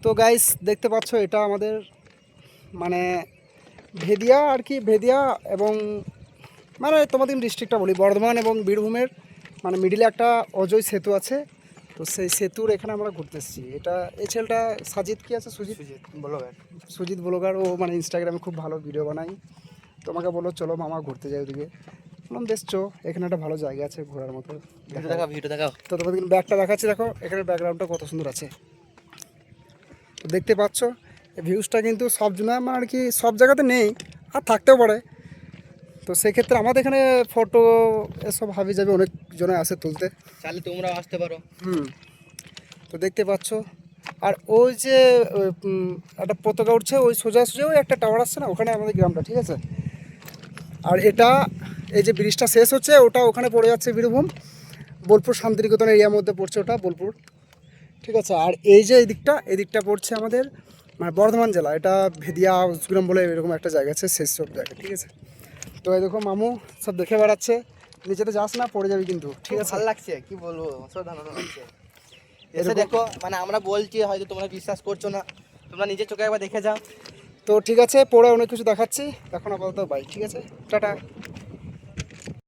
তো গাইস দেখতে পাচ্ছ এটা আমাদের মানে ভেদিয়া আর কি, ভেদিয়া এবং মানে তোমাদের ডিস্ট্রিক্টটা বলি বর্ধমান এবং বীরভূমের মানে মিডিলে একটা অজয় সেতু আছে। তো সেই সেতুর এখানে আমরা ঘুরতে এসেছি। এটা এই ছেলেটা সাজিদ কি আছে, সুজিত ব্লগার। সুজিত ব্লগার, ও মানে ইনস্টাগ্রামে খুব ভালো ভিডিও বানাই। তোমাকে বললো চলো মামা ঘুরতে যাই ওদিকে। বললাম বেশ চো, এখানে একটা ভালো জায়গা আছে ঘোরার মতো। ভিডিও দেখাও। তো তোমাদের ব্যাগটা দেখাচ্ছি, দেখো এখানে ব্যাকগ্রাউন্ডটা কত সুন্দর আছে। তো দেখতে পাচ্ছ ভিউজটা কিন্তু সব জন্য মানে আর কি সব জায়গাতে নেই, আর থাকতেও পারে। তো সেক্ষেত্রে আমাদের এখানে ফটো এসব হাবি যাবে অনেক জনে আসে তুলতে, চাইলে তোমরাও আসতে পারো। তো দেখতে পাচ্ছ। আর ওই যে একটা পতাকা উঠছে, ওই সোজা সোজা ওই একটা টাওয়ার আসছে না, ওখানে আমাদের গ্রামটা, ঠিক আছে। আর এটা এই যে ব্রিজটা শেষ হচ্ছে ওটা ওখানে পড়ে যাচ্ছে বীরভূম, বোলপুর শান্তিনিকেতন এরিয়ার মধ্যে পড়ছে ওটা, বোলপুর, ঠিক আছে। আর এই যে এই দিকটা পড়ছে আমাদের মানে বর্ধমান জেলা, এটা ভেদিয়া সুগ্রাম বলে এরকম একটা জায়গা আছে, শেষ সব জায়গা, ঠিক আছে। তো এই দেখো মামু সব দেখে বেড়াচ্ছে, নিচেতে যাস না পড়ে যাবি কিন্তু, ঠিক আছে। ভালো লাগছে, কি বলবো, অসাধারণ লাগছে। এসে দেখো, মানে আমরা বলছি হয়তো তোমরা বিশ্বাস করছো না, তোমরা নিজের চোখে একবার দেখে যাও। তো ঠিক আছে, পরে অনেক কিছু দেখাচ্ছি, এখন আপাতত বাই, ঠিক আছে, টাটা।